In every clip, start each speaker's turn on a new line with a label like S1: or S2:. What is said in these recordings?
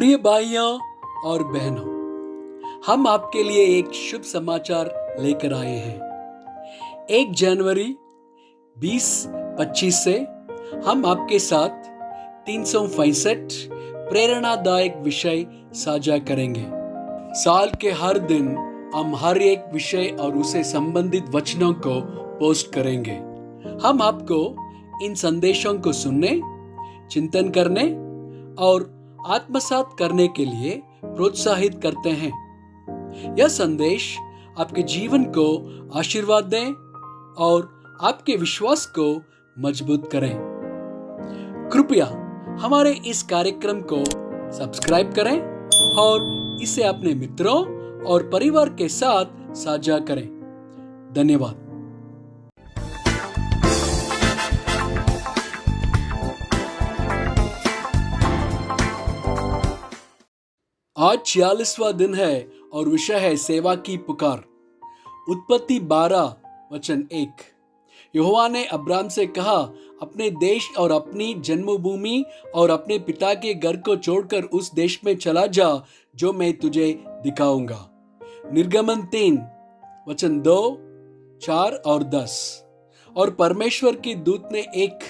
S1: प्रिय भाइयों और बहनों, हम आपके लिए एक शुभ समाचार लेकर आए हैं। 1 जनवरी 2025 से हम आपके साथ 365 प्रेरणादायक विषय साझा करेंगे। साल के हर दिन हम हर एक विषय और उसे संबंधित वचनों को पोस्ट करेंगे। हम आपको इन संदेशों को सुनने, चिंतन करने और आत्मसात करने के लिए प्रोत्साहित करते हैं। यह संदेश आपके जीवन को आशीर्वाद दें और आपके विश्वास को मजबूत करें। कृपया हमारे इस कार्यक्रम को सब्सक्राइब करें और इसे अपने मित्रों और परिवार के साथ साझा करें। धन्यवाद। आज 46वां दिन है और विषय है सेवा की पुकार। उत्पत्ति 12 वचन 1। यहोवा ने अब्राम से कहा, अपने देश और अपनी जन्मभूमि और अपने पिता के घर को छोड़कर उस देश में चला जा जो मैं तुझे दिखाऊंगा। निर्गमन 3 वचन 2, 4 और 10। और परमेश्वर के दूत ने एक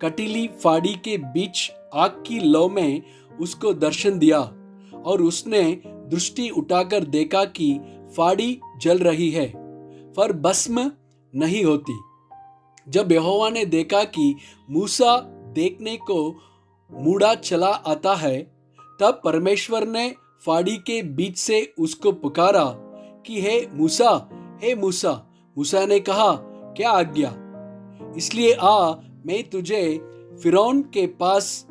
S1: कटीली फाड़ी के बीच आग की लौ में उसको दर्शन दिया और उसने दृष्टि उठाकर देखा कि फाड़ी जल रही है पर भस्म नहीं होती। जब यहोवा ने देखा कि मूसा देखने को मुड़ा चला आता है, तब परमेश्वर ने फाड़ी के बीच से उसको पुकारा कि हे मूसा, हे मूसा। मूसा ने कहा, क्या आज्ञा? इसलिए आ, मैं तुझे फिरौन के पास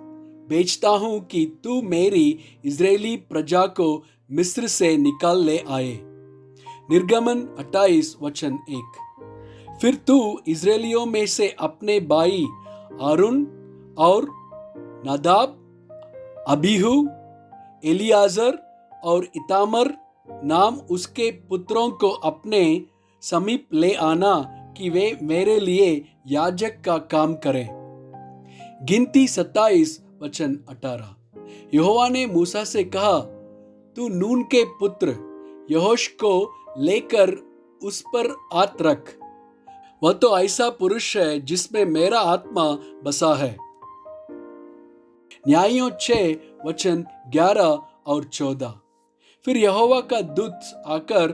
S1: भेजता हूं कि तू मेरी इजरायली प्रजा को मिस्र से निकाल ले आए। निर्गमन 28 वचन 1। फिर तू इजरायलियों में से अपने भाई आरून और नादाब, अबीहू, एलियाजर और इतामर नाम उसके पुत्रों को अपने समीप ले आना कि वे मेरे लिए याजक का काम करें। गिनती 27 वचन 18। यहोवा ने मूसा से कहा, तू नून के पुत्र यहोश को लेकर उस पर हाथ रख। वह तो ऐसा पुरुष है जिसमें मेरा आत्मा बसा है। न्यायों 6 वचन 11 और 14। फिर यहोवा का दूत आकर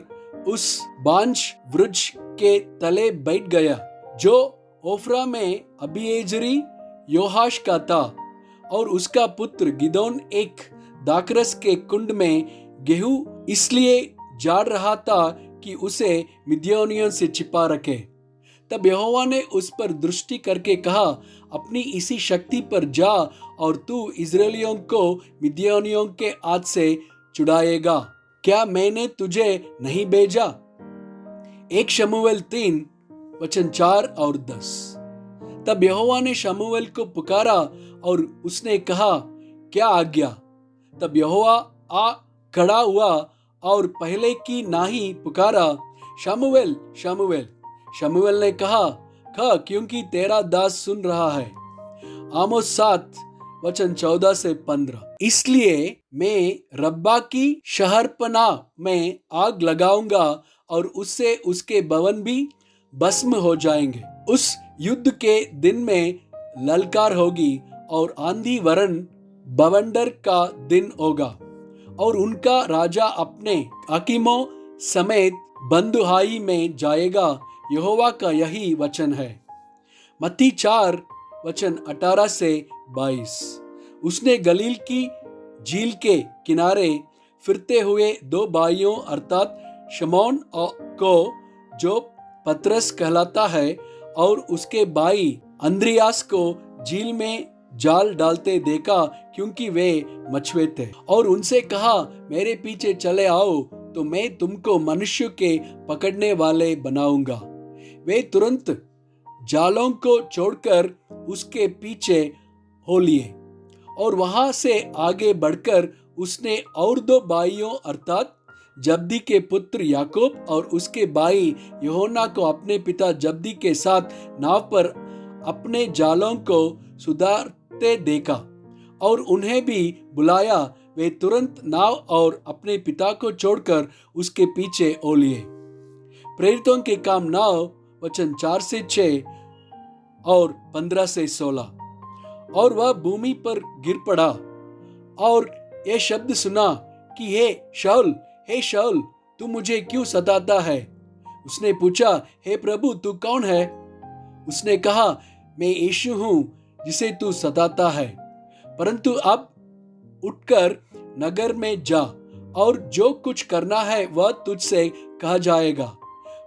S1: उस बांझ वृक्ष के तले बैठ गया जो ओफ्रा में अबीएजरी योहाश का था, और उसका पुत्र गिदोन एक दाखरस के कुंड में गेहूं इसलिए जाड़ रहा था कि उसे मिद्यानियों से छिपा रखे। तब यहोवा ने उस पर दृष्टि करके कहा, अपनी इसी शक्ति पर जा और तू इजरायलियों को मिद्यानियों के हाथ से छुड़ाएगा। क्या मैंने तुझे नहीं भेजा? 1 शमूएल 3 वचन 4 और 10। तब यहोवा ने शमूएल को पुकारा और उसने कहा, क्या आज्ञा? तब यहोवा आ खड़ा हुआ और पहले की नाही पुकारा, शमूएल, शमूएल। शमूएल ने कहा, क्योंकि तेरा दास सुन रहा है। आमोस 7 वचन 14 से 15। इसलिए मैं रब्बा की शहरपनाह में आग लगाऊंगा और उससे उसके भवन भी भस्म हो जाएंगे। उस युद्ध के दिन में ललकार होगी और आंधी वरन बवंडर का दिन होगा, और उनका राजा अपने हाकिमों समेत बंदुहाई में जाएगा। यहोवा का यही वचन है। मत्ती 4 वचन 18 से 22। उसने गलील की झील के किनारे फिरते हुए 2 भाइयों अर्थात शमौन को, जो पतरस कहलाता है, और उसके भाई अंद्रियास को झील में जाल डालते देखा, क्योंकि वे मछुए थे, और उनसे कहा, मेरे पीछे चले आओ तो मैं तुमको मनुष्य के पकड़ने वाले बनाऊंगा। वे तुरंत जालों को छोड़कर उसके पीछे हो लिए, और वहां से आगे बढ़कर उसने और 2 भाइयों अर्थात जब्दी के पुत्र याकूब और उसके भाई यूहन्ना को अपने पिता जब्दी के साथ नाव पर अपने जालों को सुधारते देखा, और उन्हें भी बुलाया। वे तुरंत नाव और अपने पिता को छोड़कर उसके पीछे हो लिए। प्रेरितों के काम 9 वचन 4 से 6 और 15 से 16। और वह भूमि पर गिर पड़ा और यह शब्द सुना कि हे शाऊल, तू मुझे क्यों सताता है? उसने पूछा, हे प्रभु, तू कौन है? उसने कहा, मैं यीशु हूं जिसे तू सताता है। परंतु अब उठकर नगर में जा और जो कुछ करना है वह तुझसे कहा जाएगा।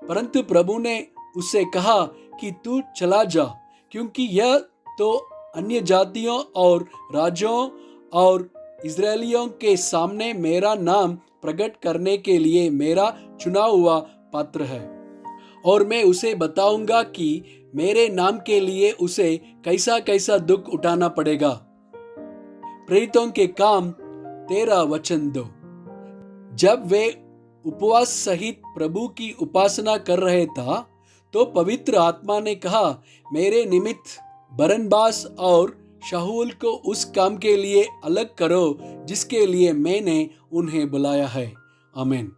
S1: परंतु प्रभु ने उससे कहा कि तू चला जा, क्योंकि यह तो अन्य जातियों और राज्यों और इस्राएलियों के सामने मेरा नाम प्रकट करने के लिए मेरा चुना हुआ पात्र है। और मैं उसे बताऊंगा कि मेरे नाम के लिए उसे कैसा कैसा दुख उठाना पड़ेगा। प्रेरितों के काम 13 वचन 2। जब वे उपवास सहित प्रभु की उपासना कर रहे था, तो पवित्र आत्मा ने कहा, मेरे निमित्त बरनबास और शाऊल को उस काम के लिए अलग करो जिसके लिए मैंने उन्हें बुलाया है। आमीन।